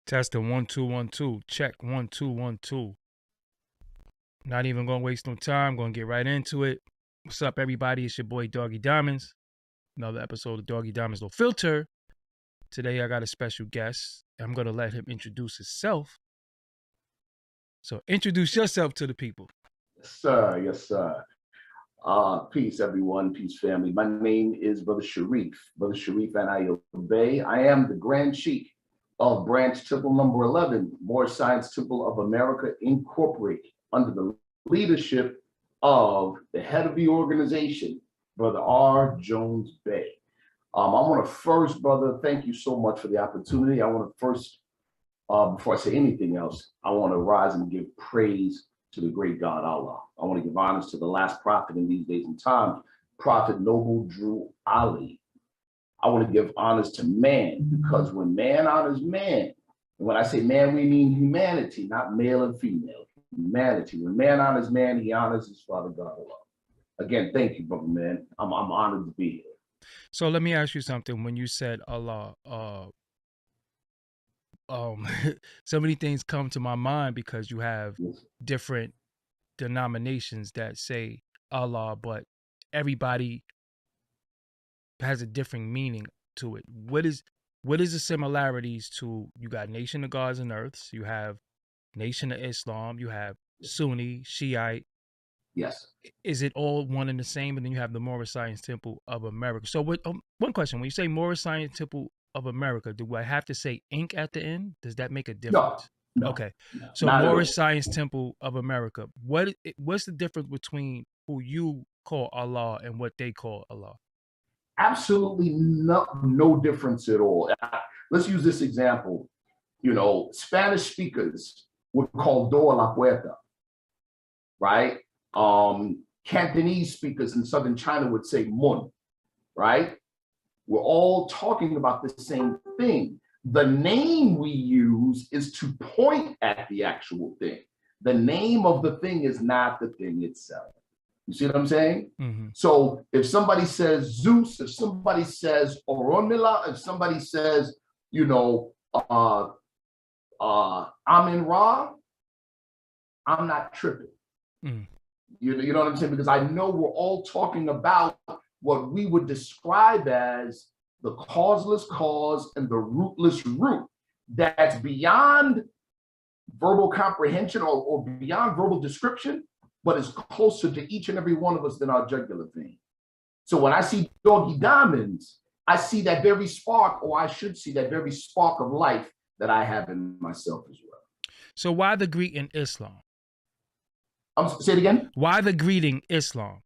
Testing 1 2 1 2. Check 1 2 1 2. Not even gonna waste no time. Gonna get right into it. What's up, everybody? It's your boy Doggie Diamonds. Another episode of Doggie Diamonds No Filter. Today I got a special guest. I'm gonna let him introduce himself. So introduce yourself to the people. Yes, sir. Yes, sir. Peace, everyone. Peace, family. My name is Brother Sharif and I obey. I am the Grand Chief of Branch Temple number 11, Moorish Science Temple of America, Incorporated, under the leadership of the head of the organization, Brother R. Jones Bey. I want to first, brother, thank you so much for the opportunity. I want to first, before I say anything else, I want to rise and give praise to the great God Allah. I want to give honors to the last prophet in these days and times, Prophet Noble Drew Ali. I want to give honors to man, because when man honors man, and when I say man, we mean humanity, not male and female, humanity. When man honors man, he honors his Father God Allah. Again, thank you, brother, man. I'm honored to be here. So let me ask you something. When you said Allah, so many things come to my mind because you have different denominations that say Allah, but everybody has a different meaning to it. What is the similarities to, you got Nation of Gods and Earths, you have Nation of Islam, you have Sunni, Shiite. Yes. Is it all one and the same? And then you have the Moorish Science Temple of America. So what, one question, when you say Moorish Science Temple of America, do I have to say Inc. at the end? Does that make a difference? No, okay. So Moorish Science Temple of America, what's the difference between who you call Allah and what they call Allah? Absolutely no difference at all. Let's use this example. You know, Spanish speakers would call door la puerta, right? Cantonese speakers in southern China would say mun, right? We're all talking about the same thing. The name we use is to point at the actual thing. The name of the thing is not the thing itself. You see what I'm saying? Mm-hmm. So if somebody says Zeus, if somebody says Orunmila, if somebody says, you know, Amin Ra, I'm not tripping. Mm. You know what I'm saying? Because I know we're all talking about what we would describe as the causeless cause and the rootless root that's beyond verbal comprehension or beyond verbal description, but is closer to each and every one of us than our jugular vein. So when I see Doggie Diamonds, I see that very spark, or I should see that very spark of life that I have in myself as well. So why the greeting Islam? Say it again? Why the greeting Islam?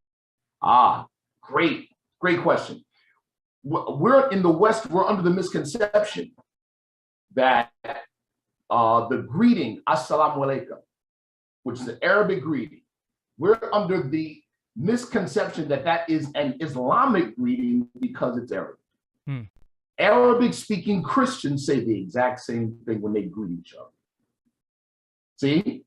Great question. We're in the West, we're under the misconception that the greeting, Assalamu alaikum, which is an Arabic greeting, we're under the misconception that that is an Islamic greeting because it's Arabic. Arabic-speaking Christians say the exact same thing when they greet each other. See?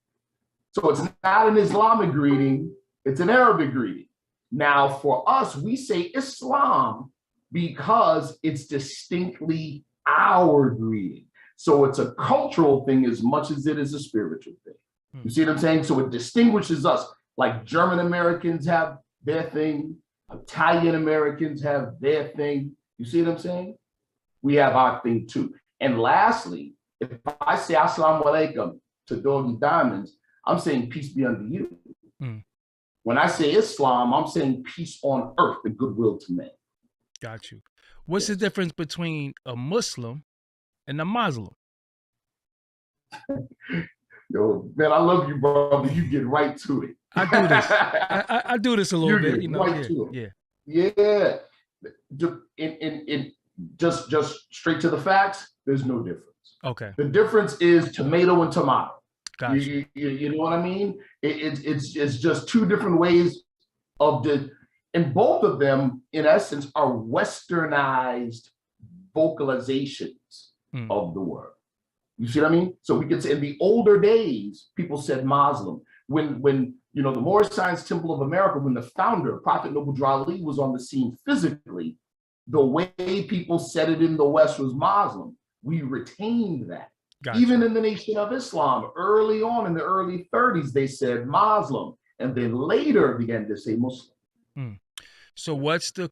So it's not an Islamic greeting, it's an Arabic greeting. Now, for us, we say Islam because it's distinctly our greeting. So it's a cultural thing as much as it is a spiritual thing. You see what I'm saying? So it distinguishes us. Like German Americans have their thing, Italian Americans have their thing. You see what I'm saying? We have our thing too. And lastly, if I say Assalamu alaikum to Doggie Diamonds, I'm saying peace be unto you. When I say Islam, I'm saying peace on earth and goodwill to men. Got you. What's the difference between a Muslim and a Muslim? Yo, man, I love you, brother. You get right to it. I do this. I do this a little bit, you know. Right to it. Yeah. Just straight to the facts. There's no difference. Okay. The difference is tomato and tomato. Gotcha. You know what I mean? It's just two different ways of and both of them, in essence, are westernized vocalizations of the word. You see what I mean? So we could say in the older days, people said Muslim. When you know, the Moorish Science Temple of America, when the founder, Prophet Noble Drew Ali, was on the scene physically, the way people said it in the West was Muslim. We retained that. Got Even you. in the Nation of Islam, early on in the early 30s, they said Muslim, and then later began to say Muslim. Mm. So what's the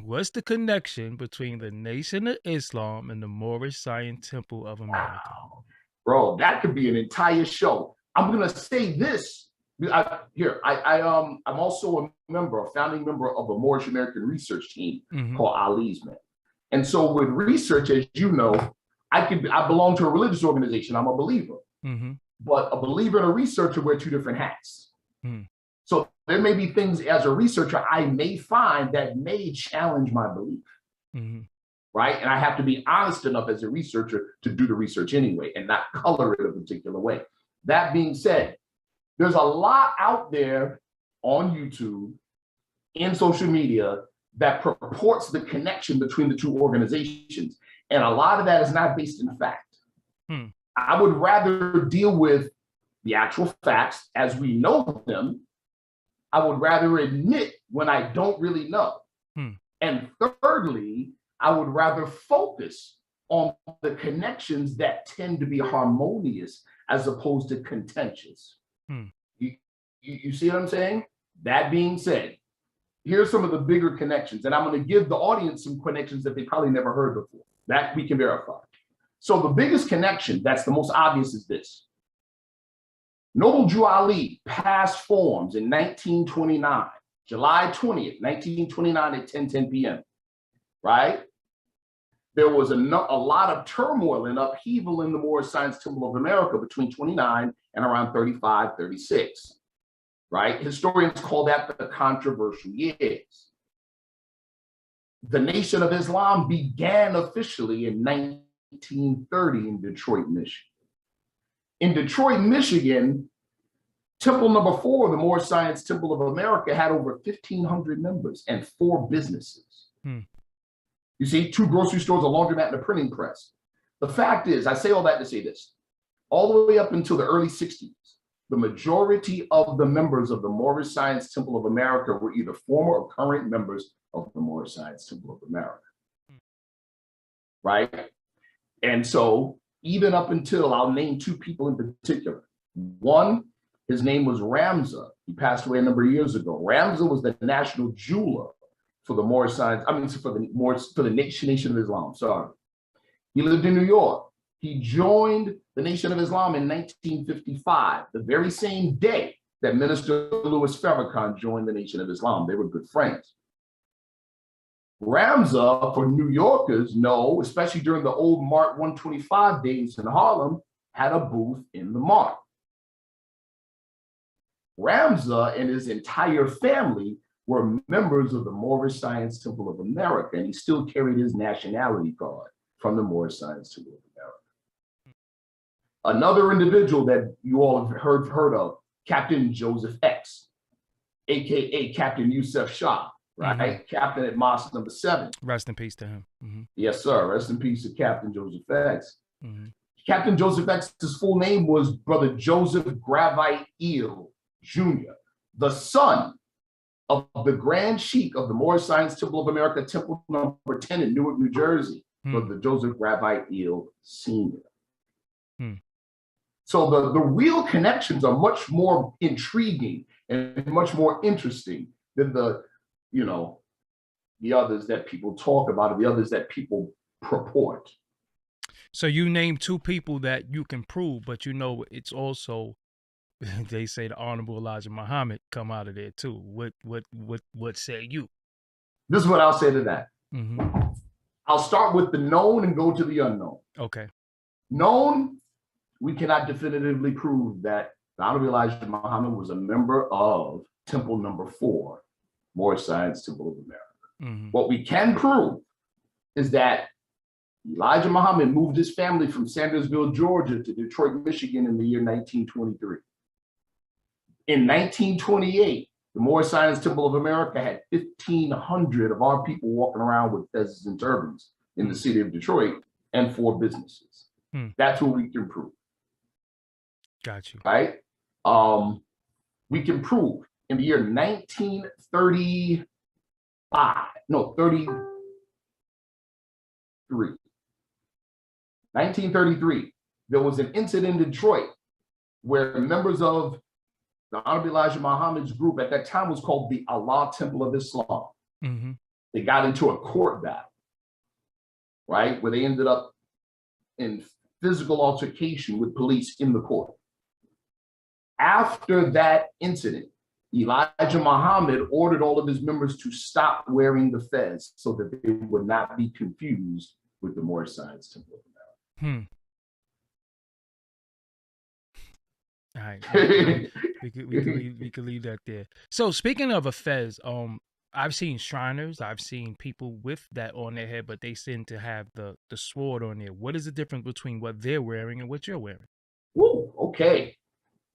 what's the connection between the Nation of Islam and the Moorish Science Temple of America? Wow. Bro, that could be an entire show. I'm gonna say this. I'm also a member, a founding member of a Moorish American research team called Ali's Men. And so with research, as you know, I belong to a religious organization. I'm a believer. But a believer and a researcher wear two different hats. So there may be things as a researcher I may find that may challenge my belief. Right? And I have to be honest enough as a researcher to do the research anyway and not color it a particular way. That being said, there's a lot out there on YouTube, in social media, that purports the connection between the two organizations. And a lot of that is not based in fact. I would rather deal with the actual facts as we know them. I would rather admit when I don't really know. And thirdly, I would rather focus on the connections that tend to be harmonious as opposed to contentious. You see what I'm saying? That being said, here's some of the bigger connections, and I'm going to give the audience some connections that they probably never heard before, that we can verify. So the biggest connection, that's the most obvious, is this. Noble Drew Ali passed forms in 1929, July 20th, 1929 at 10:10 p.m., right? There was a lot of turmoil and upheaval in the Moorish Science Temple of America between 29 and around 35, 36, right? Historians call that the controversial years. The Nation of Islam began officially in 1930 in Detroit, Michigan. In Detroit, Michigan, Temple number 4, the Moorish Science Temple of America, had over 1,500 members and 4 businesses. You see, 2 grocery stores, a laundromat, and a printing press. The fact is, I say all that to say this, all the way up until the early 60s, the majority of the members of the Moorish Science Temple of America were either former or current members of the Moorish Science Temple of America, right? And so even up until, I'll name 2 people in particular. One, his name was Ramza. He passed away a number of years ago. Ramza was the national jeweler for the Moorish Science, for the Nation of Islam, sorry. He lived in New York. He joined the Nation of Islam in 1955, the very same day that Minister Louis Farrakhan joined the Nation of Islam. They were good friends. Ramza, for New Yorkers, know, especially during the old Mart 125 days in Harlem, had a booth in the Mart. Ramza and his entire family were members of the Moorish Science Temple of America, and he still carried his nationality card from the Moorish Science Temple of America. Another individual that you all have heard of, Captain Joseph X, aka Captain Yusuf Shah, right? Captain at Mosque number 7. Rest in peace to him. Yes, sir. Rest in peace to Captain Joseph X. Captain Joseph X's full name was Brother Joseph Gravite Eel Jr., the son of the Grand Sheik of the Moorish Science Temple of America, Temple number 10 in Newark, New Jersey, Brother Joseph Gravite Eel Sr. So the real connections are much more intriguing and much more interesting than the others that people talk about, or the others that people purport. So you name 2 people that you can prove, but it's also, they say, the Honorable Elijah Muhammad come out of there too. What say you? This is what I'll say to that. I'll start with the known and go to the unknown. Okay. Known, we cannot definitively prove that the Honorable Elijah Muhammad was a member of Temple number 4, Moorish Science Temple of America. What we can prove is that Elijah Muhammad moved his family from Sandersville, Georgia to Detroit, Michigan in the year 1923. In 1928, the Moorish Science Temple of America had 1,500 of our people walking around with fezzes and turbans in the city of Detroit and 4 businesses. That's what we can prove. Got you. Right? We can prove in the year 1933. 1933, there was an incident in Detroit where members of the Honorable Elijah Muhammad's group at that time was called the Allah Temple of Islam. Mm-hmm. They got into a court battle, right? Where they ended up in physical altercation with police in the court. After that incident, Elijah Muhammad ordered all of his members to stop wearing the fez so that they would not be confused with the Moorish Temple of America. All right, we could leave that there. So speaking of a fez, I've seen Shriners, I've seen people with that on their head, but they seem to have the sword on there. What is the difference between what they're wearing and what you're wearing? Woo, okay.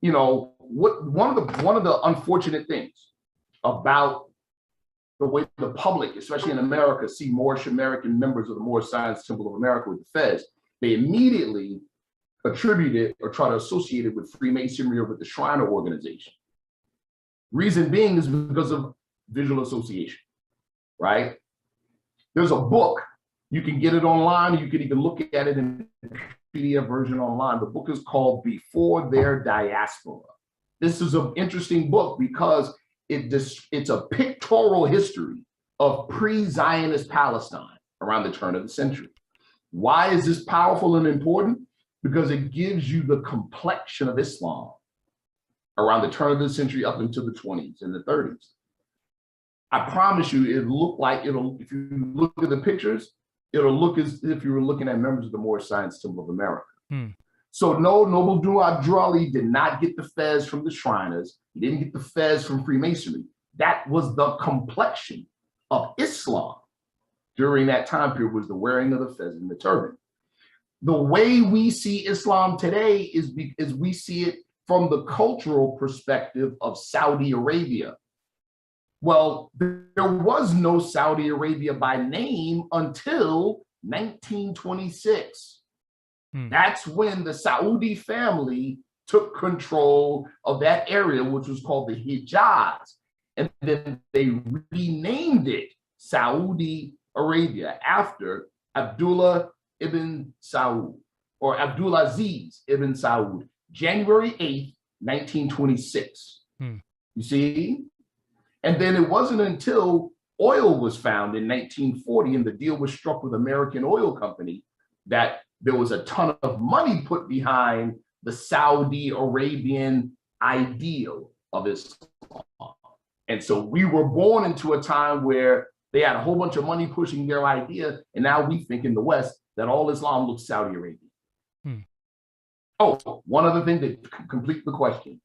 You know, one of the unfortunate things about the way the public, especially in America, see Moorish American members of the Moorish Temple of America with the fez, they immediately attribute it or try to associate it with Freemasonry or with the Shriner organization. Reason being is because of visual association, right? There's a book, you can get it online, you can even look at it in PDF version online. The book is called Before Their Diaspora. This is an interesting book because it's a pictorial history of pre-Zionist Palestine around the turn of the century. Why is this powerful and important? Because it gives you the complexion of Islam around the turn of the century up into the 20s and the 30s. I promise you, if you look at the pictures, it'll look as if you were looking at members of the Moorish Temple of America. So no, Noble durali did not get the fez from the Shriners. He didn't get the fez from Freemasonry. That was the complexion of Islam during that time period, was the wearing of the fez and the turban. The way we see Islam today is we see it from the cultural perspective of Saudi Arabia. Well, there was no Saudi Arabia by name until 1926. That's when the Saudi family took control of that area, which was called the Hijaz. And then they renamed it Saudi Arabia after Abdullah ibn Saud, or Abdulaziz ibn Saud, January 8th, 1926. You see? And then it wasn't until oil was found in 1940 and the deal was struck with American Oil Company that there was a ton of money put behind the Saudi Arabian ideal of Islam. And so we were born into a time where they had a whole bunch of money pushing their idea, and now we think in the West that all Islam looks Saudi Arabian. Oh, one other thing to complete the question,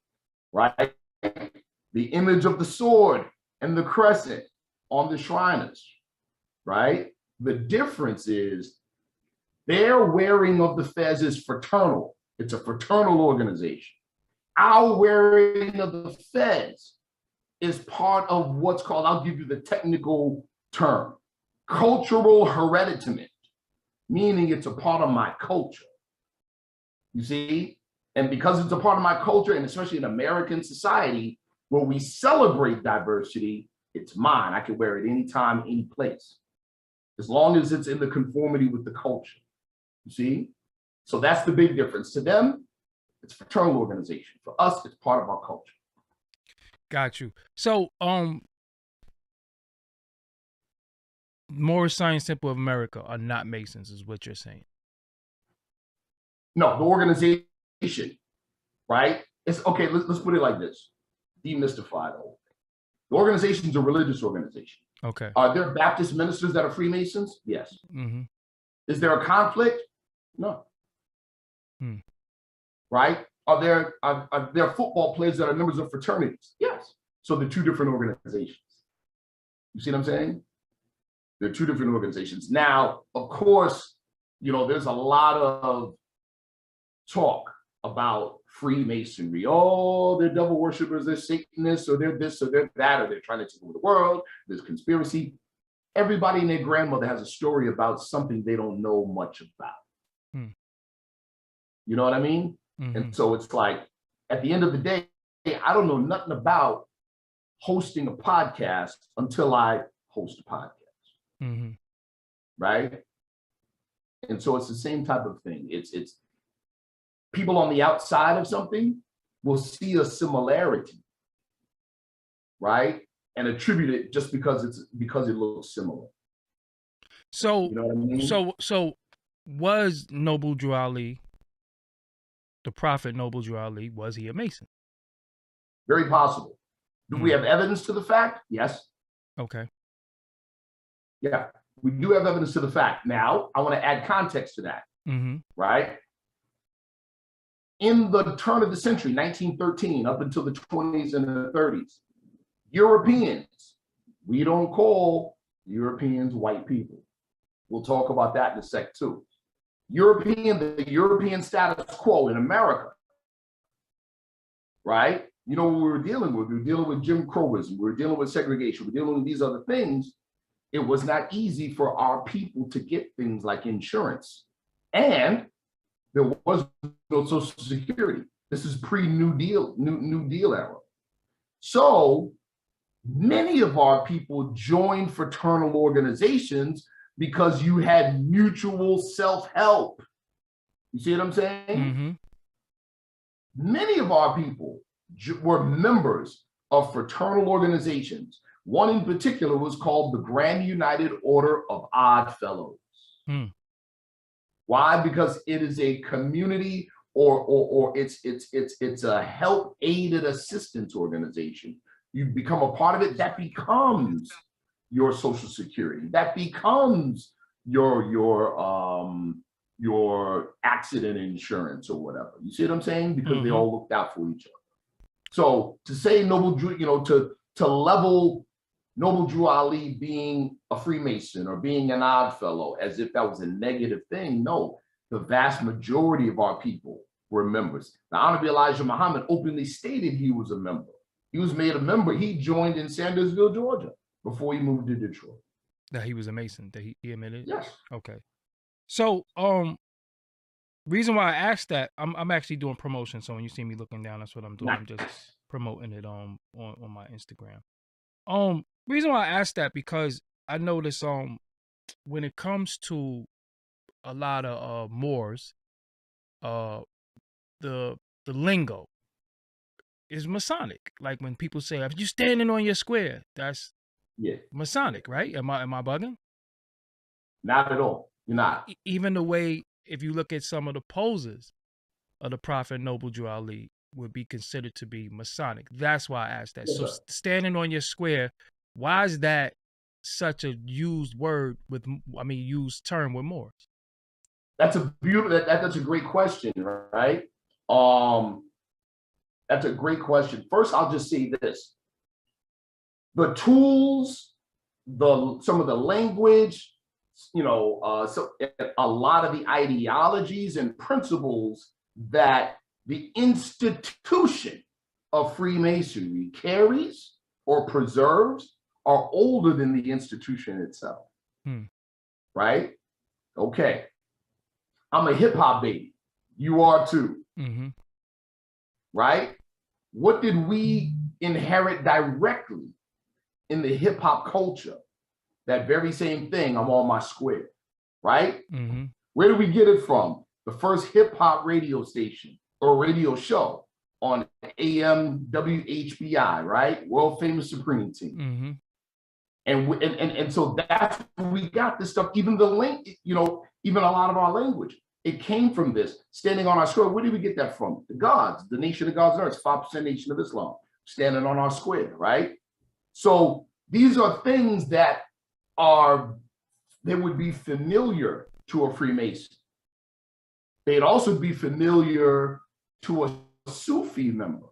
right? The image of the sword and the crescent on the Shriners, right? The difference is their wearing of the fez is fraternal. It's a fraternal organization. Our wearing of the fez is part of what's called, I'll give you the technical term, cultural hereditament, meaning it's a part of my culture. You see? And because it's a part of my culture, and especially in American society, where we celebrate diversity, it's mine. I can wear it anytime, any place, as long as it's in the conformity with the culture. You see? So that's the big difference. To them, it's a fraternal organization. For us, it's part of our culture. Got you. So, Moorish Temple of America are not Masons, is what you're saying? No, the organization, right? It's okay. Let's put it like this. Demystify the whole thing. The organization is a religious organization. Okay. Are there Baptist ministers that are Freemasons? Yes. Is there a conflict? No. Right? Are there football players that are members of fraternities? Yes. So they're two different organizations. You see what I'm saying? They're two different organizations. Now, of course, there's a lot of talk about Freemasonry. Oh, they're devil worshippers, they're Satanists, or they're this, or they're that, or they're trying to take over the world. There's conspiracy. Everybody and their grandmother has a story about something they don't know much about. You know what I mean? And so it's like, at the end of the day, I don't know nothing about hosting a podcast until I host a podcast. Right? And so it's the same type of thing. It's people on the outside of something will see a similarity, right? And attribute it just because it looks similar. So, you know what I mean? So was Noble Drew Ali, the prophet Noble Drew Ali, was he a Mason? Very possible. Do we have evidence to the fact? Yes. Okay. Yeah, we do have evidence to the fact. Now, I want to add context to that, right? In the turn of the century, 1913, up until the 20s and the 30s, Europeans, we don't call Europeans white people. We'll talk about that in a sec too. The European status quo in America, right? You know what we were dealing with? We were dealing with Jim Crowism. We were dealing with segregation. We were dealing with these other things. It was not easy for our people to get things like insurance. And there was no Social Security. This is pre-New Deal, New Deal era. So many of our people joined fraternal organizations because you had mutual self-help. You see what I'm saying? Many of our people were members of fraternal organizations. One in particular was called the Grand United Order of Odd Fellows. Why? Because it is a community or it's a help, aid, and assistance organization. You become a part of it, that becomes your Social Security. That becomes your accident insurance or whatever. You see what I'm saying? Because they all looked out for each other. So to say Noble Drew, to level Noble Drew Ali being a Freemason or being an odd fellow as if that was a negative thing, no. The vast majority of our people were members. The Honorable Elijah Muhammad openly stated he was a member. He was made a member. He joined in Sandersville, Georgia, before he moved to Detroit. That he was a Mason, that he admitted? Yes. Okay. So, reason why I asked that, I'm actually doing promotion. So when you see me looking down, that's what I'm doing. Nice. I'm just promoting it on my Instagram. Reason why I asked that, because I notice when it comes to a lot of Moors, the lingo is Masonic. Like when people say, if you standing on your square, that's Masonic, right? Am I bugging? Not at all. You're not. Even the way, if you look at some of the poses of the Prophet Noble Drew Ali, would be considered to be Masonic. That's why I asked that. Yes, so standing on your square, why is that such a used word used term with Moors? That's a beautiful, that's a great question, right? That's a great question. First, I'll just say this. The tools, some of the language, so a lot of the ideologies and principles that the institution of Freemasonry carries or preserves are older than the institution itself. Right? Okay. I'm a hip hop baby. You are too. Right? What did we inherit directly in the hip hop culture? That very same thing, I'm on my square. Right? Where did we get it from? The first hip hop radio station or radio show on AM WHBI, right? World famous Supreme Team. And so that's where we got this stuff. Even the link, even a lot of our language, it came from this. Standing on our square, where did we get that from? The gods, the nation of gods and earth, 5% nation of Islam, standing on our square, right? So these are things that would be familiar to a Freemason. They'd also be familiar to a Sufi member.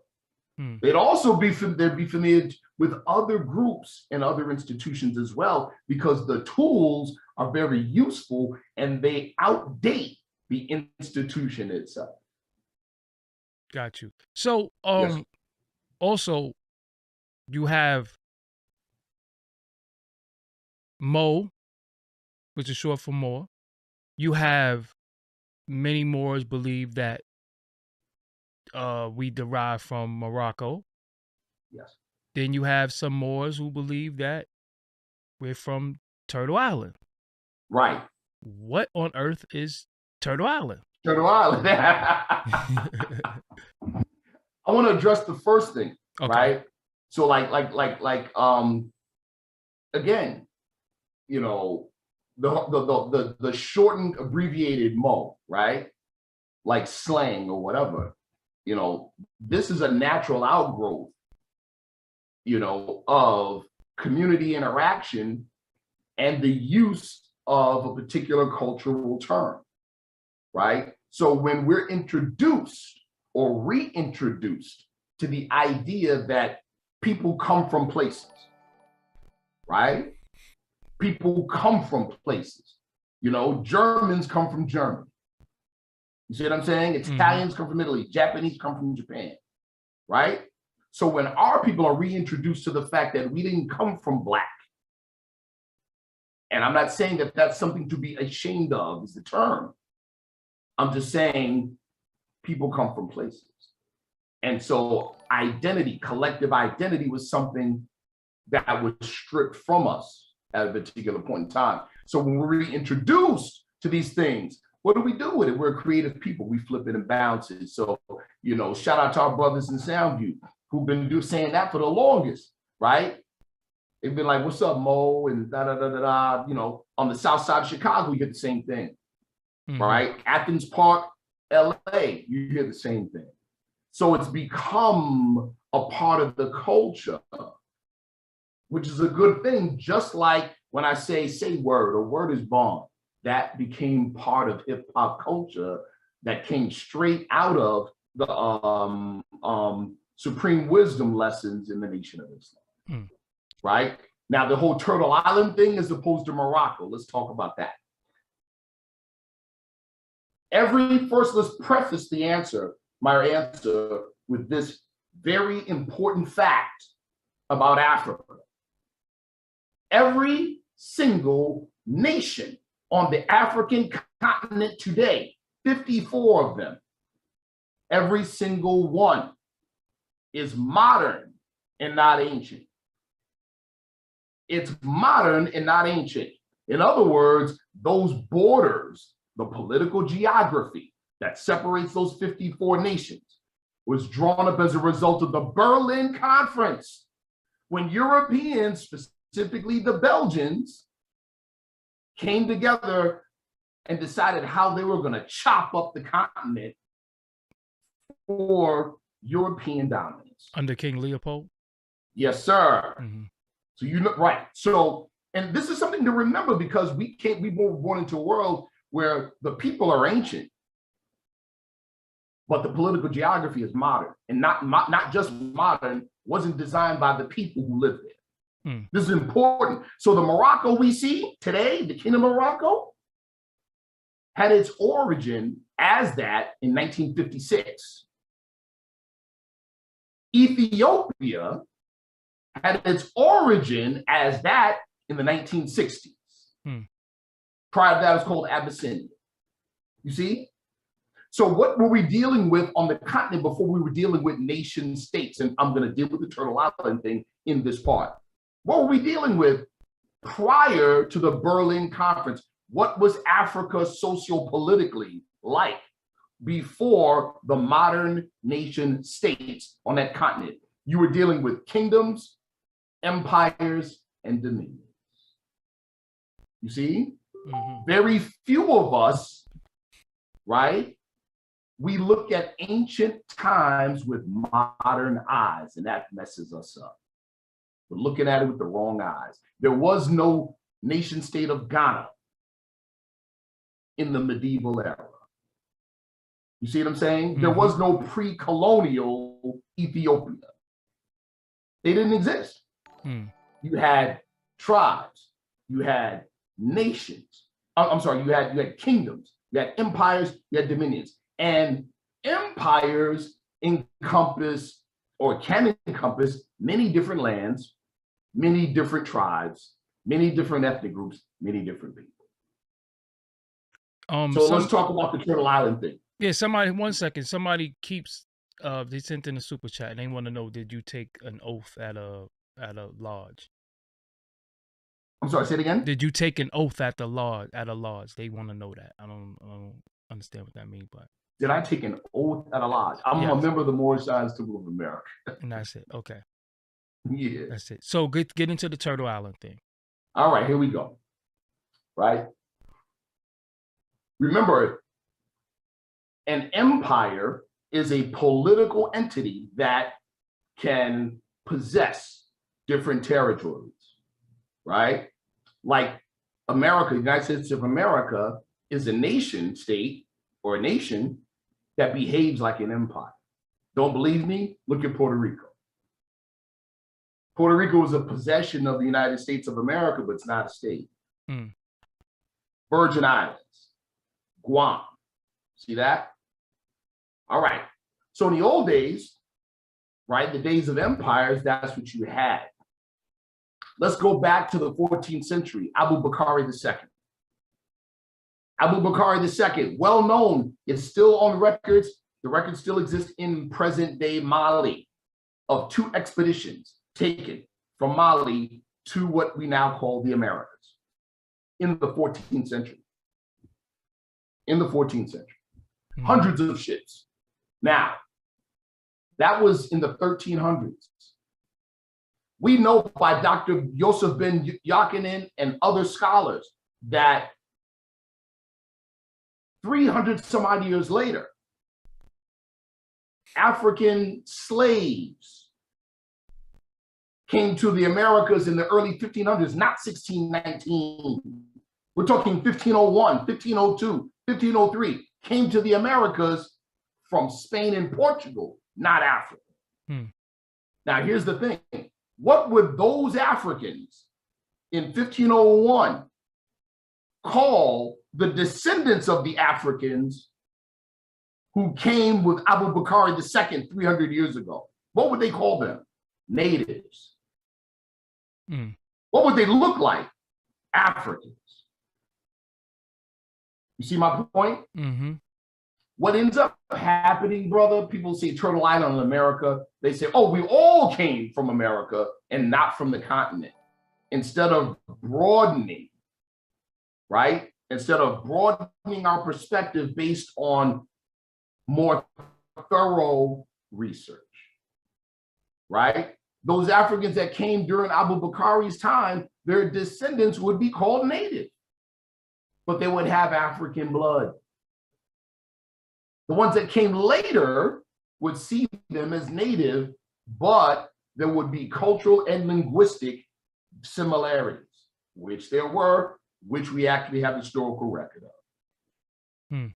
They'd also be familiar with other groups and other institutions as well, because the tools are very useful and they outdate the institution itself. Got you. So, also, you have Mo, which is short for Moor. You have many Moors believe that we derive from Morocco. Yes. Then you have some Moors who believe that we're from Turtle Island. Right. What on earth is Turtle Island? Turtle Island. I want to address the first thing, Okay. right? So again, you know, the shortened abbreviated Mo, right? Like slang or whatever, you know, this is a natural outgrowth, you know, of community interaction and the use of a particular cultural term, right? So when we're introduced or reintroduced to the idea that people come from places, right? People come from places. You know, Germans come from Germany. You see what I'm saying? Italians come from Italy. Japanese come from Japan, right? So when our people are reintroduced to the fact that we didn't come from Black, and I'm not saying that that's something to be ashamed of, is the term. I'm just saying people come from places. And so identity, collective identity, was something that was stripped from us at a particular point in time. So when we're reintroduced to these things, what do we do with it? We're creative people. We flip it and bounce it. So, you know, shout out to our brothers in Soundview who've been saying that for the longest, right? They've been like, what's up, Mo? And da da da da da. You know, on the south side of Chicago, you get the same thing, right? Athens Park, LA, you hear the same thing. So it's become a part of the culture, which is a good thing. Just like when I say word or word is bond, that became part of hip hop culture that came straight out of the supreme wisdom lessons in the Nation of Islam, right? Now, the whole Turtle Island thing as opposed to Morocco, let's talk about that. Let's preface my answer with this very important fact about Africa. Every single nation on the African continent today, 54 of them, every single one is modern and not ancient. It's modern and not ancient. In other words, those borders, the political geography that separates those 54 nations, was drawn up as a result of the Berlin Conference, when Europeans, specifically the Belgians, came together and decided how they were going to chop up the continent for European dominance. Under King Leopold? Yes, sir. So you know, right. So, and this is something to remember, because we were born into a world where the people are ancient, but the political geography is modern, and not just modern, wasn't designed by the people who lived there. This is important. So the Morocco we see today, the Kingdom of Morocco, had its origin as that in 1956. Ethiopia had its origin as that in the 1960s. Prior to that, it was called Abyssinia. You see? So what were we dealing with on the continent before we were dealing with nation states? And I'm going to deal with the Turtle Island thing in this part. What were we dealing with prior to the Berlin Conference? What was Africa socio-politically like before the modern nation states on that continent? You were dealing with kingdoms, empires, and dominions. You see? Very few of us, right? We look at ancient times with modern eyes, and that messes us up. We're looking at it with the wrong eyes. There was no nation state of Ghana in the medieval era. You see what I'm saying? There was no pre-colonial Ethiopia. They didn't exist. You had tribes, you had nations. I'm sorry, you had kingdoms, you had empires, you had dominions. And empires encompass, or can encompass, many different lands, many different tribes, many different ethnic groups, many different people. So let's talk about the Turtle Island thing. Yeah, somebody, 1 second. Somebody keeps they sent in a super chat and they want to know, did you take an oath at a lodge? I'm sorry, say it again. Did you take an oath at a lodge? They want to know that. I don't understand what that means, but Did I take an oath at a lodge? I'm a member of the Moorish American Temple of America. And that's it. Okay. Yeah. That's it. So get into the Turtle Island thing. All right, here we go. Right? Remember, an empire is a political entity that can possess different territories, right? Like America, the United States of America is a nation state or a nation that behaves like an empire. Don't believe me? Look at Puerto Rico. Puerto Rico is a possession of the United States of America, but it's not a state. Virgin Islands, Guam. See that? All right. So in the old days, right, the days of empires, that's what you had. Let's go back to the 14th century, Abu Bakr II. Abu Bakr II, well known, it's still on records. The records still exist in present day Mali of 2 expeditions taken from Mali to what we now call the Americas in the 14th century. In the 14th century. Hundreds of ships. Now, that was in the 1300s. We know by Dr. Yosef Ben Yakinen and other scholars that 300 some odd years later, African slaves came to the Americas in the early 1500s, not 1619. We're talking 1501, 1502, 1503, came to the Americas from Spain and Portugal, not Africa. Now, here's the thing. What would those Africans in 1501 call the descendants of the Africans who came with Abu Bakr II 300 years ago? What would they call them? Natives. What would they look like? Africans. You see my point? What ends up happening, brother, people say Turtle Island in America. They say, oh, we all came from America and not from the continent. Instead of broadening, right? Instead of broadening our perspective based on more thorough research, right? Those Africans that came during Abu Bakr's time, their descendants would be called native, but they would have African blood. The ones that came later would see them as native, but there would be cultural and linguistic similarities, which there were, which we actually have historical record of.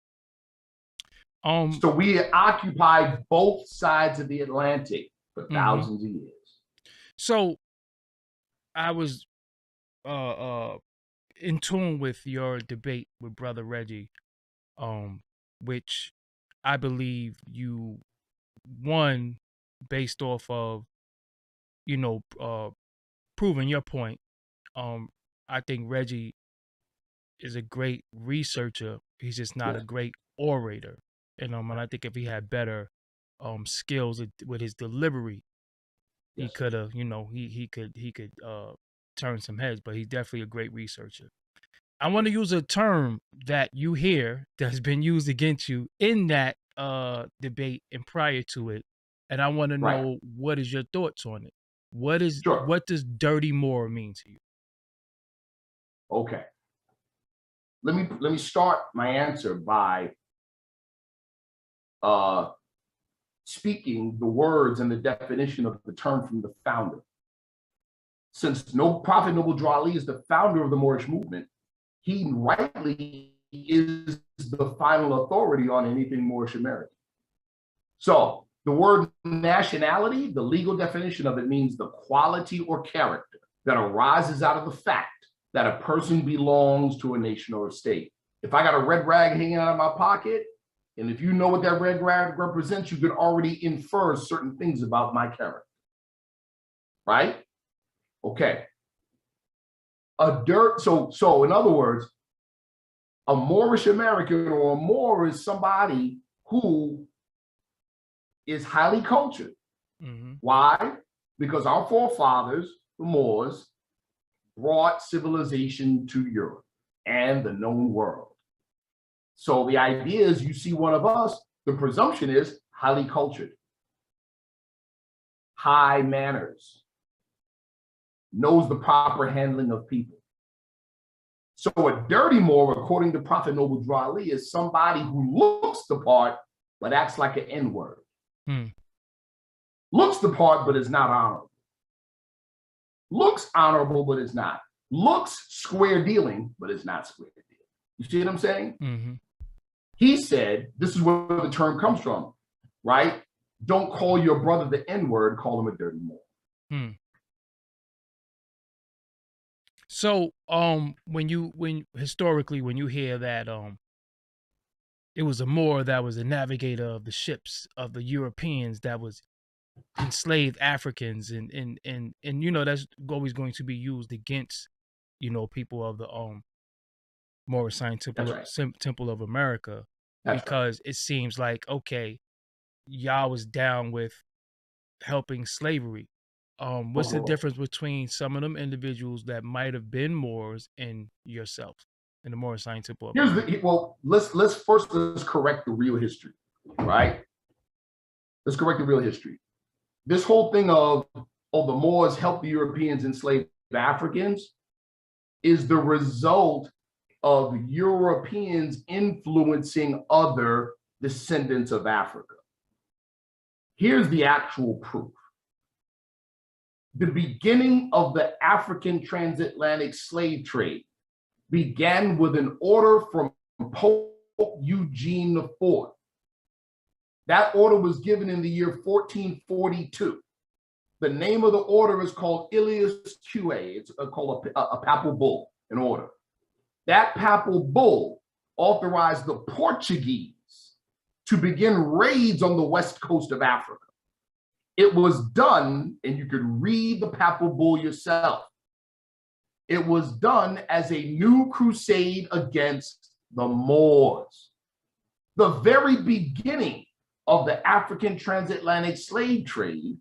So we occupied both sides of the Atlantic for thousands of years. So I was in tune with your debate with Brother Reggie, which I believe you won based off of, proving your point. I think Reggie is a great researcher. He's just not a great orator. And I think if he had better skills with his delivery, he could have, he could turn some heads. But he's definitely a great researcher. I want to use a term that you hear that's been used against you in that debate and prior to it, and I want to know what is your thoughts on it. What does dirty Moor mean to you? Okay, let me start my answer by speaking the words and the definition of the term from the founder. Since Prophet Noble Durali is the founder of the Moorish movement, he rightly is the final authority on anything Moorish American. So the word nationality, the legal definition of it means the quality or character that arises out of the fact that a person belongs to a nation or a state. If I got a red rag hanging out of my pocket, and if you know what that red rag represents, you could already infer certain things about my character, right? Okay. So in other words, a Moorish American or a Moor is somebody who is highly cultured. Why? Because our forefathers, the Moors, brought civilization to Europe and the known world. So the idea is, you see one of us, the presumption is highly cultured, high manners, knows the proper handling of people. So a dirty Moor, according to Prophet Noble Durali, is somebody who looks the part but acts like an N-word. Looks the part but is not honorable. Looks honorable but is not. Looks square dealing but is not square dealing. You see what I'm saying? He said, this is where the term comes from, right? Don't call your brother the N-word, call him a dirty Moor. So, when historically, when you hear that, it was a Moor that was a navigator of the ships of the Europeans that was enslaved Africans, and you know, that's always going to be used against, you know, people of the Moorish Temple of America, because it seems like, okay, y'all was down with helping slavery. What's the difference between some of them individuals that might have been Moors and yourself in the Moorish Temple? Well, let's correct the real history, right? Let's correct the real history. This whole thing of the Moors helped the Europeans enslave the Africans is the result of Europeans influencing other descendants of Africa. Here's the actual proof. The beginning of the African transatlantic slave trade began with an order from Pope Eugene IV. That order was given in the year 1442. The name of the order is called Ilias Qa. It's called a papal bull, an order. That papal bull authorized the Portuguese to begin raids on the west coast of Africa. It was done, and you could read the papal bull yourself. It was done as a new crusade against the Moors. The very beginning of the African transatlantic slave trade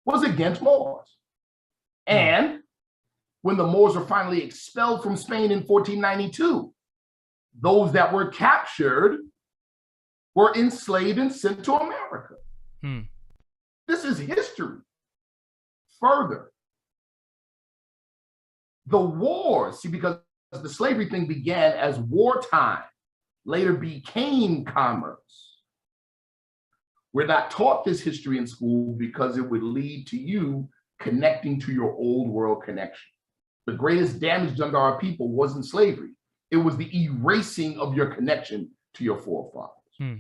was against Moors. And when the Moors were finally expelled from Spain in 1492, those that were captured were enslaved and sent to America. This is history. Further, the wars, see, because the slavery thing began as wartime, later became commerce. We're not taught this history in school because it would lead to you connecting to your old world connection. The greatest damage done to our people wasn't slavery. It was the erasing of your connection to your forefathers.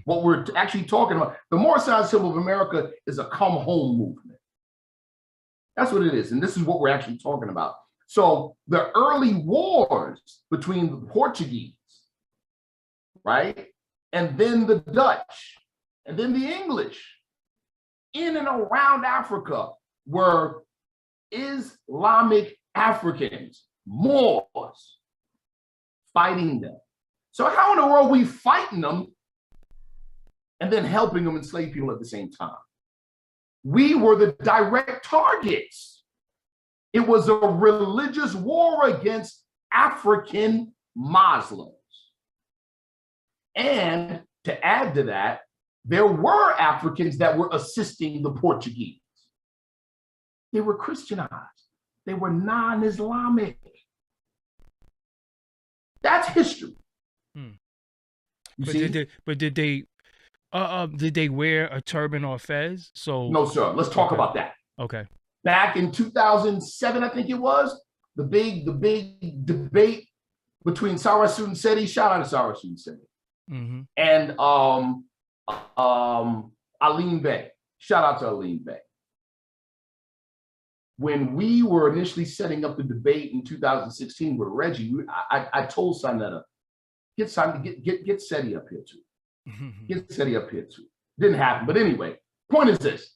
What we're actually talking about, the Moorish Temple of America is a come home movement. That's what it is. And this is what we're actually talking about. So the early wars between the Portuguese, right, and then the Dutch, and then the English, in and around Africa, were Islamic Africans, Moors, fighting them. So how in the world are we fighting them and then helping them enslave people at the same time? We were the direct targets. It was a religious war against African Muslims. And to add to that, there were Africans that were assisting the Portuguese. They were Christianized. They were non-Islamic. That's history. Did they wear a turban or fez? So no, sir. Let's talk about that. Okay. Back in 2007, I think it was, the big debate between Sarasun Seti, shout out to Sarasun Seti, and Aline Bey, shout out to Aline Bey. When we were initially setting up the debate in 2016 with Reggie, I told Sanetta, get Seti up here too. Get Seti up here too. Didn't happen, but anyway, point is this.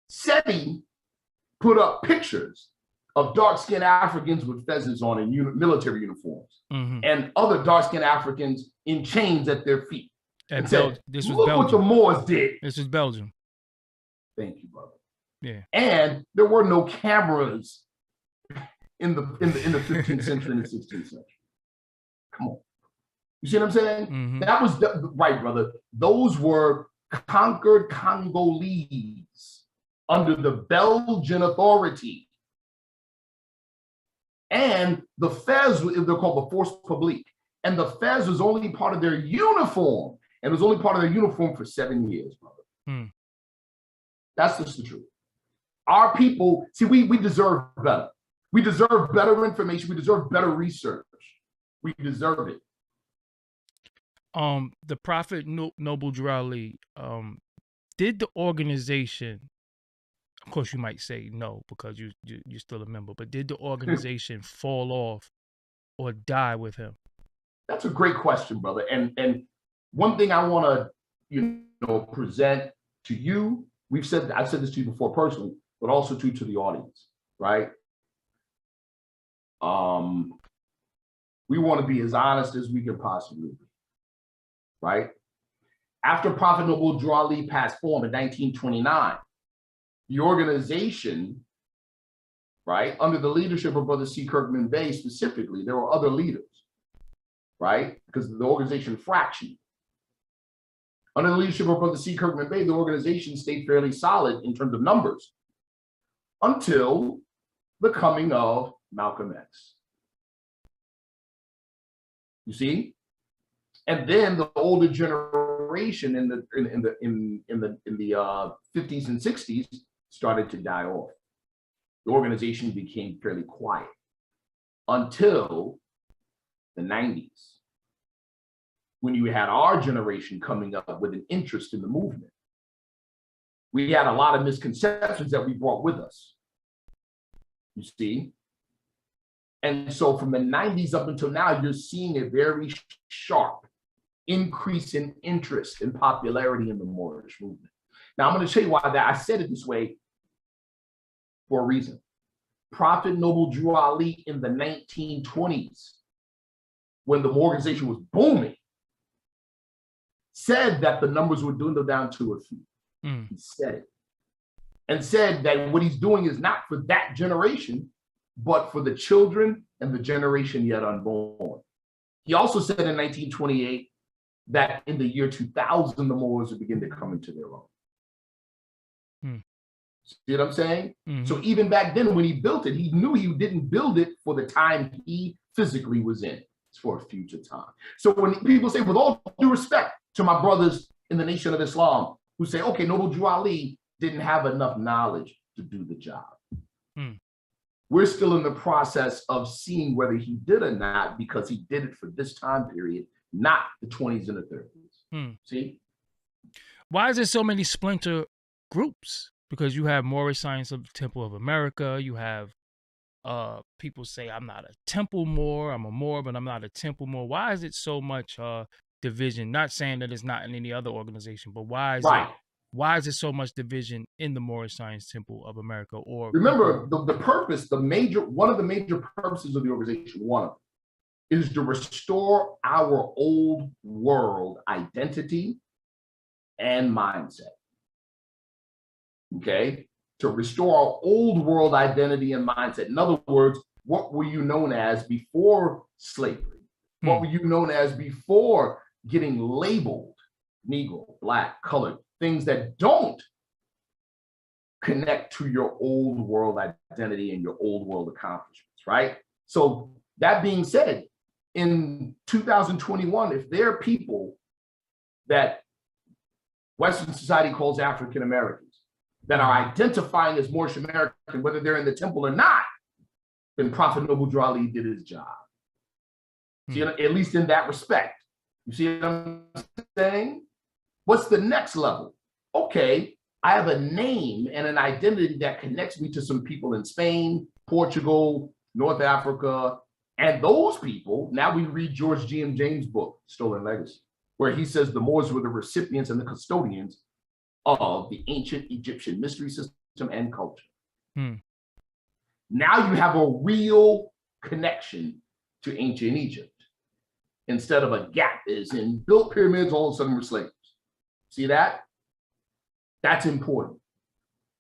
Seti put up pictures of dark-skinned Africans with fezzes on in military uniforms, and other dark-skinned Africans in chains at their feet. And said, this was look Belgium. what the Moors did. This was Belgium. Thank you, brother. Yeah. And there were no cameras in the 15th century and the 16th century. Come on. You see what I'm saying? Mm-hmm. That was right, brother. Those were conquered Congolese under the Belgian authority. And the Fez, they're called the Force Publique. And the Fez was only part of their uniform. And it was only part of their uniform for 7 years, brother. Mm. That's just the truth. Our people, see, we deserve better. We deserve better information. We deserve better research. We deserve it. The Prophet Noble Durali, did the organization, of course you might say no because you're still a member, but did the organization fall off or die with him? That's a great question, brother. And one thing I want to present to you, I've said this to you before personally, but also to the audience, right? We want to be as honest as we can possibly be, right? After Prophet Noble Durali passed on in 1929, the organization, right, under the leadership of Brother C. Kirkman Bey specifically, there were other leaders, right? Because the organization fractioned. Under the leadership of Brother C. Kirkman Bey, the organization stayed fairly solid in terms of numbers until the coming of Malcolm X. You see? And then the older generation in the 50s and 60s started to die off. The organization became fairly quiet until the 90s, when you had our generation coming up with an interest in the movement. We had a lot of misconceptions that we brought with us, you see? And so from the 90s up until now, you're seeing a very sharp increase in interest and popularity in the Moorish movement. Now, I'm going to tell you why that I said it this way for a reason. Prophet Noble Durali in the 1920s, when the organization was booming, said that the numbers would dwindle down to a few. He said it. And said that what he's doing is not for that generation, but for the children and the generation yet unborn. He also said in 1928 that in the year 2000, the Moors would begin to come into their own. See what I'm saying? So even back then when he built it, he knew he didn't build it for the time he physically was in. It's for a future time. So when people say, with all due respect to my brothers in the Nation of Islam, who say, okay, Noble Durali didn't have enough knowledge to do the job. We're still in the process of seeing whether he did or not, because he did it for this time period, not the 20s and the 30s. See? Why is there so many splinter groups? Because you have Moorish Temple of America, you have people say, I'm not a temple Moor, I'm a Moor, but I'm not a temple Moor. Why is it so much division? Not saying that it's not in any other organization, but why is there so much division in the Moorish Science Temple of America? Or remember, the purpose, one of the major purposes of the organization, one of them, is to restore our old world identity and mindset. Okay? To restore our old world identity and mindset. In other words, what were you known as before slavery? What were you known as before getting labeled Negro, Black, colored, things that don't connect to your old world identity and your old world accomplishments, right? So that being said, in 2021, if there are people that Western society calls African Americans that are identifying as Moorish American, whether they're in the temple or not, then Prophet Noble Durali did his job. See, at least in that respect. You see what I'm saying? What's the next level? Okay, I have a name and an identity that connects me to some people in Spain, Portugal, North Africa, and those people, now we read George G.M. James' book, Stolen Legacy, where he says the Moors were the recipients and the custodians of the ancient Egyptian mystery system and culture. Now you have a real connection to ancient Egypt, instead of a gap is in built pyramids, all of a sudden we're slaves. See that? That's important.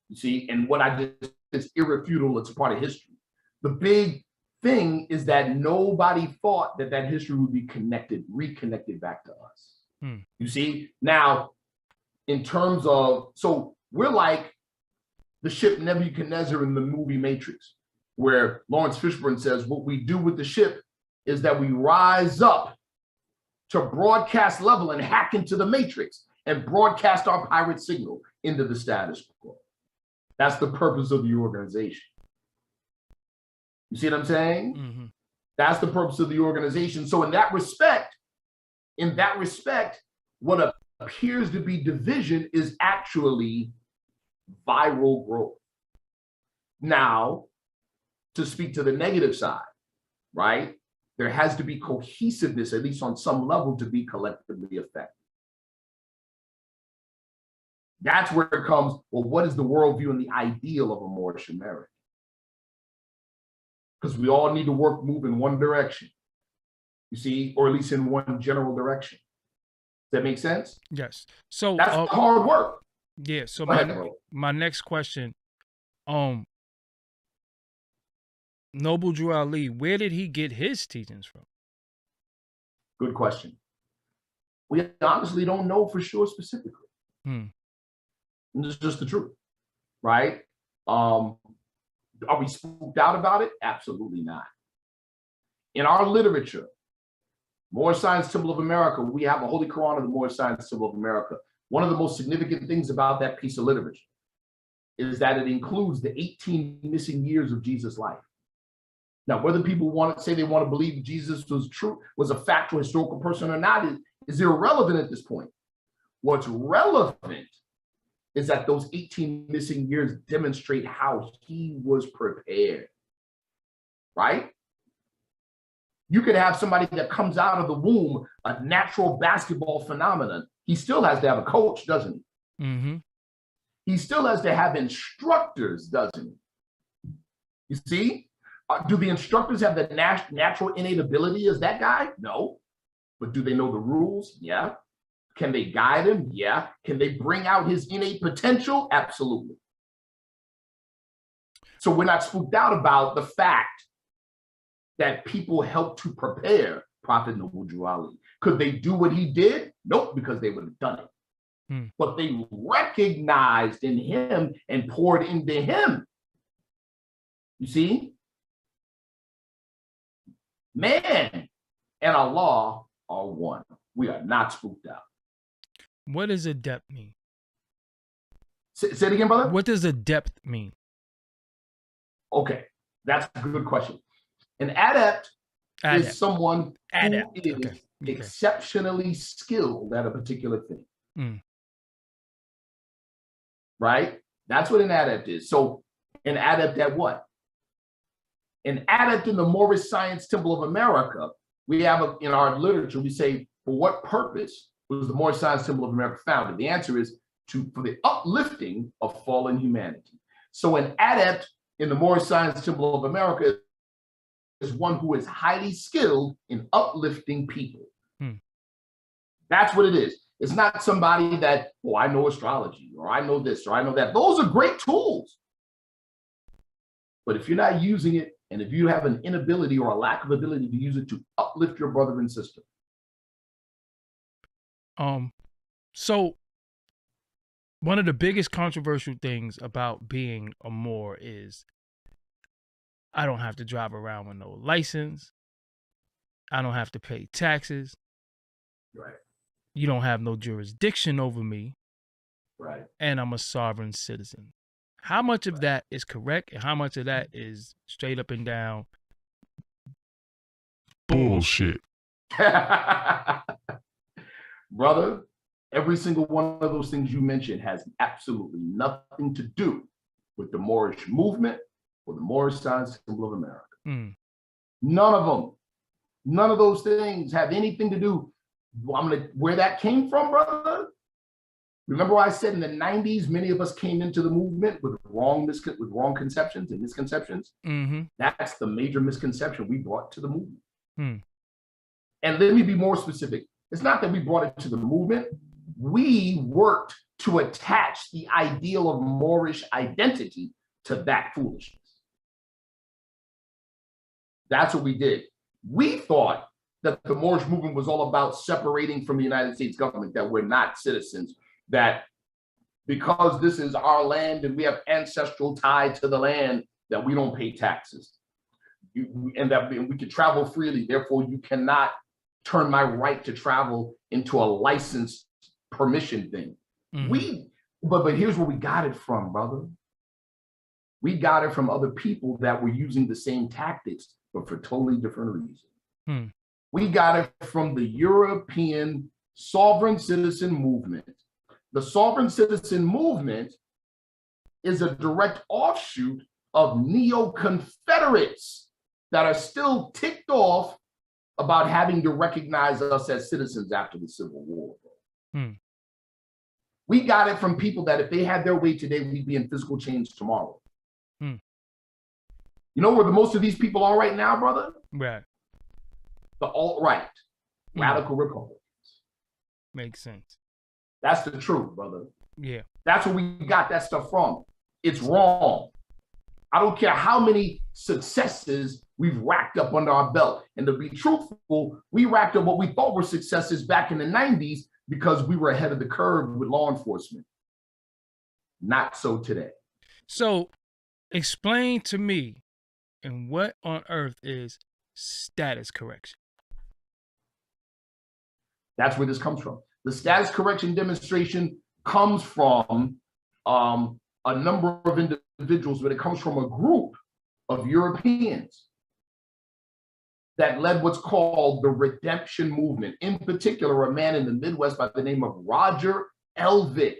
You see, and what I did is irrefutable, it's a part of history. The big thing is that nobody thought that that history would be reconnected back to us. You see? Now, in terms of, so we're like the ship Nebuchadnezzar in the movie Matrix, where Lawrence Fishburne says, what we do with the ship is that we rise up to broadcast level and hack into the matrix and broadcast our pirate signal into the status quo. That's the purpose of the organization. You see what I'm saying? That's the purpose of the organization. So in that respect, what appears to be division is actually viral growth. Now, to speak to the negative side, right? There has to be cohesiveness, at least on some level, to be collectively effective. That's where it comes, well, what is the worldview and the ideal of a Moorish American? Because we all need to move in one direction, you see, or at least in one general direction. Does that make sense? Yes. So that's hard work. Yeah. So my next question, Noble Durali, where did he get his teachings from? Good question. We honestly don't know for sure specifically. It's just the truth, right? Are we spooked out about it? Absolutely not. In our literature, Moorish Science Temple of America, we have a Holy Quran of the Moorish Science Temple of America. One of the most significant things about that piece of literature is that it includes the 18 missing years of Jesus' life. Now, whether people want to say they want to believe Jesus was true, was a factual historical person or not, is irrelevant at this point. What's relevant is that those 18 missing years demonstrate how he was prepared, right? You could have somebody that comes out of the womb, a natural basketball phenomenon. He still has to have a coach, doesn't he? He still has to have instructors, doesn't he? You see? Do the instructors have the natural innate ability as that guy? No. But do they know the rules? Yeah. Can they guide him? Yeah. Can they bring out his innate potential? Absolutely. So we're not spooked out about the fact that people helped to prepare Prophet Noble Durali. Could they do what he did? Nope, because they would have done it. But they recognized in him and poured into him. You see? Man and Allah are one. We are not spooked out. What does adept mean? Say it again, brother. What does adept mean? Okay, that's a good question. An adept is someone who is exceptionally skilled at a particular thing. Right? That's what an adept is. So an adept at what? An adept in the Moorish Science Temple of America, we have in our literature, we say, for what purpose was the Moorish Science Temple of America founded? The answer is for the uplifting of fallen humanity. So an adept in the Moorish Science Temple of America is one who is highly skilled in uplifting people. That's what it is. It's not somebody that, oh, I know astrology, or I know this, or I know that. Those are great tools. But if you're not using it, and if you have an inability or a lack of ability to use it to uplift your brother and sister. So one of the biggest controversial things about being a Moor is I don't have to drive around with no license. I don't have to pay taxes. Right. You don't have no jurisdiction over me. Right. And I'm a sovereign citizen. How much of that is correct and how much of that is straight up and down bullshit? Brother, every single one of those things you mentioned has absolutely nothing to do with the Moorish movement or the Moorish Science Temple of America. None of them. None of those things have anything to do. Where that came from, brother? Remember what I said in the 90s, many of us came into the movement with wrong conceptions and misconceptions? That's the major misconception we brought to the movement. And let me be more specific. It's not that we brought it to the movement. We worked to attach the ideal of Moorish identity to that foolishness. That's what we did. We thought that the Moorish movement was all about separating from the United States government, that we're not citizens, that because this is our land and we have ancestral tie to the land, that we don't pay taxes. And that we can travel freely. Therefore, you cannot turn my right to travel into a licensed permission thing. But here's where we got it from, brother. We got it from other people that were using the same tactics, but for totally different reasons. We got it from the European sovereign citizen movement. The sovereign citizen movement is a direct offshoot of neo-Confederates that are still ticked off about having to recognize us as citizens after the Civil War. We got it from people that if they had their way today, we'd be in physical change tomorrow. You know where the most of these people are right now, brother? Right. The alt-right, radical Republicans. Makes sense. That's the truth, brother. Yeah. That's where we got that stuff from. It's wrong. I don't care how many successes we've racked up under our belt. And to be truthful, we racked up what we thought were successes back in the 90s because we were ahead of the curve with law enforcement. Not so today. So explain to me, and what on earth is status correction? That's where this comes from. The status correction demonstration comes from a number of individuals, but it comes from a group of Europeans that led what's called the redemption movement. In particular, a man in the Midwest by the name of Roger Elvick.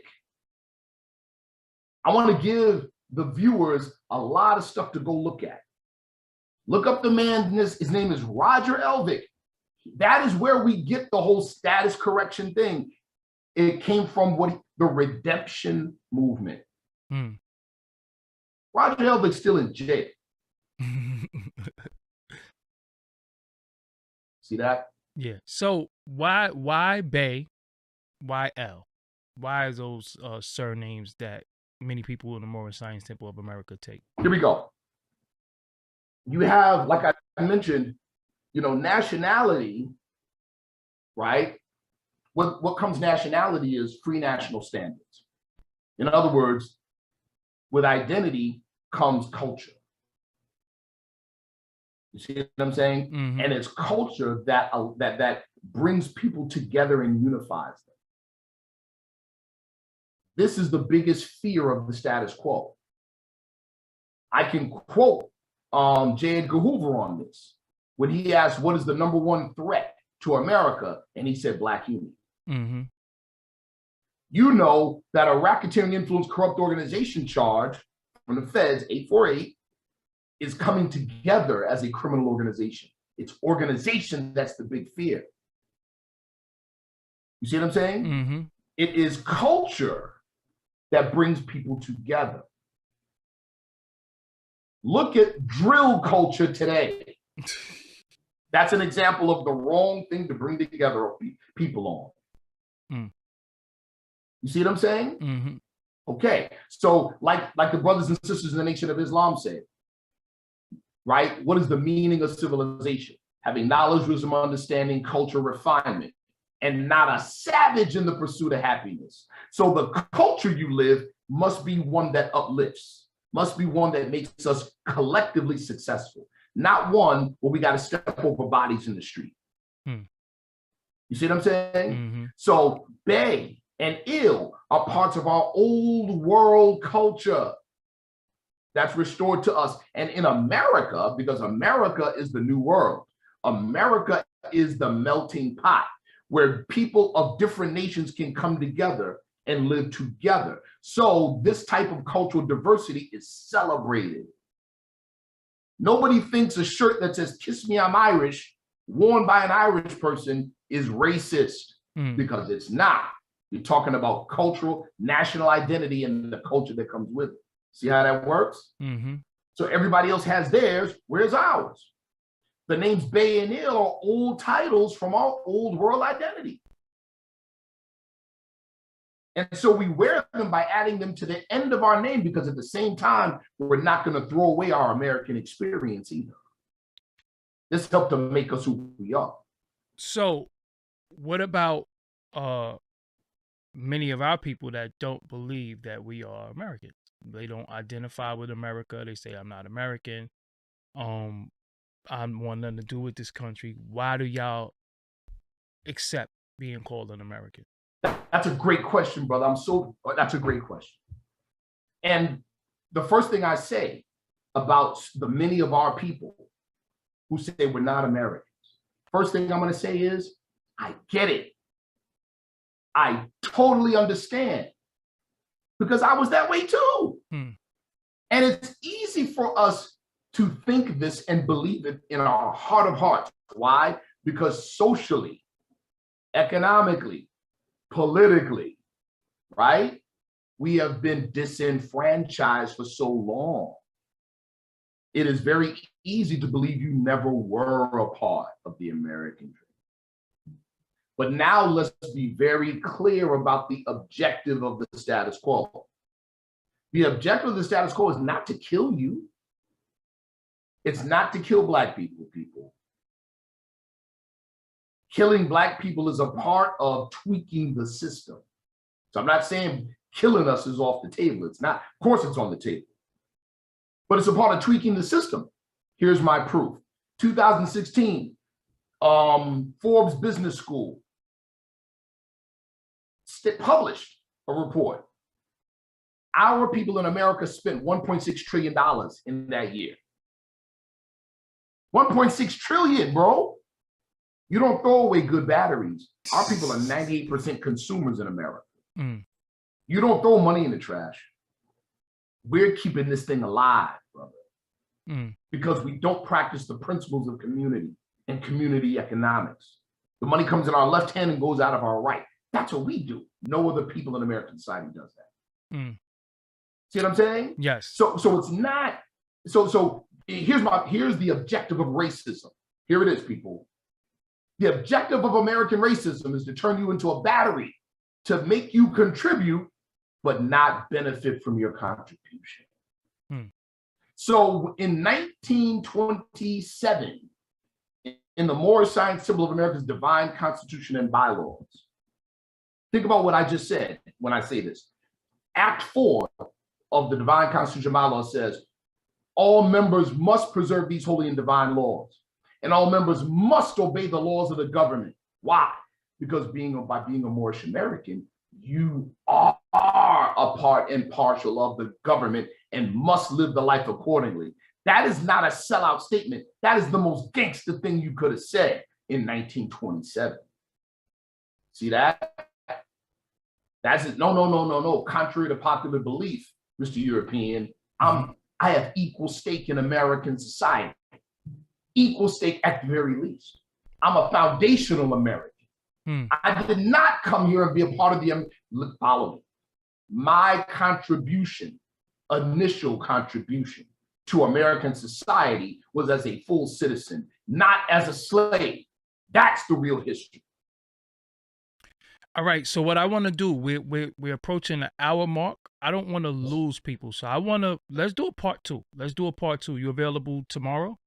I want to give the viewers a lot of stuff to go look at. Look up the man, his name is Roger Elvick. That is where we get the whole status correction thing. It came from the redemption movement. Roger Elvick's still in jail. See that? Yeah. So why Bey? Why L? Why is those surnames that many people in the Moorish Science Temple of America take? Here we go. You have, like I mentioned, nationality, right? What comes nationality is free national standards. In other words, with identity comes culture. You see what I'm saying? And it's culture that brings people together and unifies them. This is the biggest fear of the status quo. I can quote J. Edgar Hoover on this when he asked, what is the number one threat to America? And he said, Black unity. You know that a racketeering influence corrupt organization charge from the feds, 848, is coming together as a criminal organization. It's organization that's the big fear. You see what I'm saying? It is culture that brings people together. Look at drill culture today. That's an example of the wrong thing to bring together people on. You see what I'm saying? Okay, so like the brothers and sisters in the Nation of Islam say, right? What is the meaning of civilization? Having knowledge, wisdom, understanding, culture, refinement, and not a savage in the pursuit of happiness. So the culture you live must be one that uplifts, must be one that makes us collectively successful, not one where we got to step over bodies in the street. You see what I'm saying? So Bey and Ill are parts of our old world culture that's restored to us. And in America, because America is the new world, America is the melting pot where people of different nations can come together and live together. So this type of cultural diversity is celebrated. Nobody thinks a shirt that says, "Kiss me, I'm Irish," worn by an Irish person is racist, because it's not. You're talking about cultural, national identity and the culture that comes with it. See how that works? So everybody else has theirs. Where's ours? The names Bey and Ill are old titles from our old world identity. And so we wear them by adding them to the end of our name, because at the same time, we're not going to throw away our American experience either. This helped to make us who we are. So, what about many of our people that don't believe that we are Americans? They don't identify with America. They say, I'm not American. I want nothing to do with this country. Why do y'all accept being called an American? That's a great question, brother. That's a great question. And the first thing I say about the many of our people who say we're not Americans, first thing I'm going to say is, I get it. I totally understand, because I was that way too. And it's easy for us to think this and believe it in our heart of hearts. Why? Because socially, economically, politically, right? We have been disenfranchised for so long. It is very easy to believe you never were a part of the American dream. But now let's be very clear about the objective of the status quo. The objective of the status quo is not to kill you. It's not to kill Black people. Killing Black people is a part of tweaking the system. So I'm not saying killing us is off the table. It's not. Of course it's on the table. But it's a part of tweaking the system. Here's my proof. 2016, Forbes Business School published a report. Our people in America spent $1.6 trillion in that year. 1.6 trillion, bro. You don't throw away good batteries. Our people are 98% consumers in America. You don't throw money in the trash. We're keeping this thing alive, brother, because we don't practice the principles of community and community economics. The money comes in our left hand and goes out of our right. That's what we do. No other people in American society does that. See what I'm saying? Yes. So it's not. So here's the objective of racism. Here it is, people. The objective of American racism is to turn you into a battery, to make you contribute, but not benefit from your contribution. So in 1927, in the Moorish Temple of America's Divine Constitution and Bylaws, think about what I just said when I say this. Act 4 of the Divine Constitution and Bylaws says, all members must preserve these holy and divine laws, and all members must obey the laws of the government. Why? Because by being a Moorish American, you are a part and partial of the government and must live the life accordingly. That is not a sellout statement. That is the most gangster thing you could have said in 1927. See that? That's it. No. Contrary to popular belief, Mr. European, I have equal stake in American society. Equal stake at the very least. I'm a foundational American. I did not come here and be a part of the, follow me. My contribution, initial contribution to American society was as a full citizen, not as a slave. That's the real history. All right. So what I want to do, we're approaching the hour mark. I don't want to lose people. So let's do a part 2. You available tomorrow?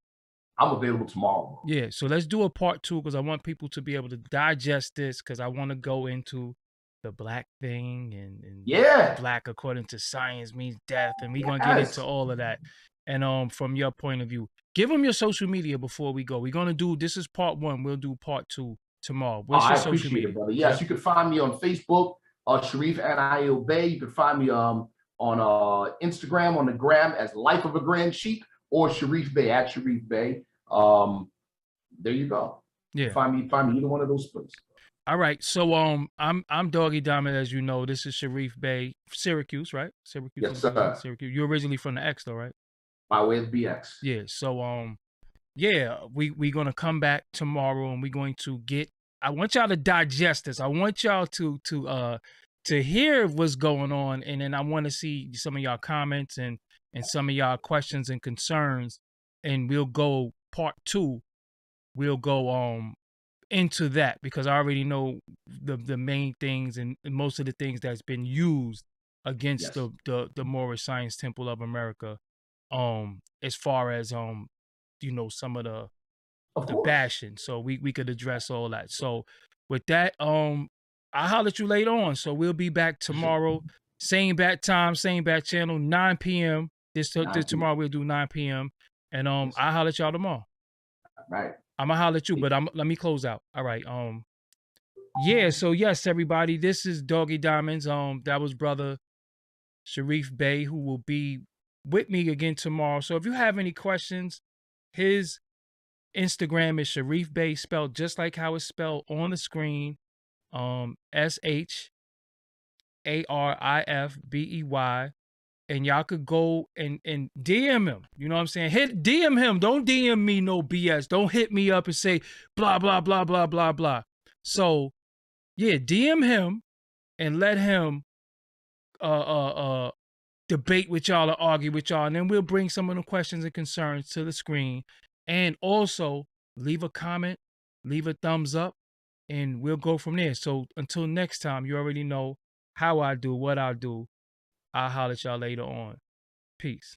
I'm available tomorrow. Yeah, so let's do a part 2 because I want people to be able to digest this, because I want to go into the Black thing and Black according to science means death, and we're gonna get into all of that. And from your point of view, give them your social media before we go. We're gonna do, this is part 1. We'll do part 2 tomorrow. What's your social media? It, brother. Yes, you can find me on Facebook, Sharif Bey. You can find me on Instagram on the gram as Life of a Grand Sheik, or Sharif Bey at Sharif Bey. There you go. Yeah. Find me either one of those places. All right. So I'm Doggie Diamond, as you know. This is Sharif Bey, Syracuse, right? Syracuse. Yes, sir. Syracuse. You're originally from the X, though, right? By way of BX. Yeah. So we're gonna come back tomorrow, and we're going to I want y'all to digest this. I want y'all to hear what's going on, and then I want to see some of y'all comments and some of y'all questions and concerns, and we'll go part 2. We'll go into that, because I already know the main things and most of the things that's been used against the Moorish Science Temple of America, as far as some of Of the course. bashing, so we could address all that. So with that, I'll holler at you later on. So we'll be back For sure. tomorrow, same bat time, same bat channel, 9 p.m. This 9 p.m. tomorrow we'll do 9 p.m. And Yes. I'll holler at y'all tomorrow. Right. I'm gonna holler at you, but let me close out. All right. Yeah, so yes, everybody, this is Doggie Diamonds. That was brother Sharif Bey, who will be with me again tomorrow. So if you have any questions, his Instagram is Sharif Bey, spelled just like how it's spelled on the screen. SHARIFBEY. And y'all could go and DM him. You know what I'm saying? Hit DM him. Don't DM me no BS. Don't hit me up and say blah blah blah blah blah blah. So yeah, DM him and let him debate with y'all or argue with y'all, and then we'll bring some of the questions and concerns to the screen. And also leave a comment, leave a thumbs up, and we'll go from there. So until next time, you already know how I do, what I do. I'll holler at y'all later on. Peace.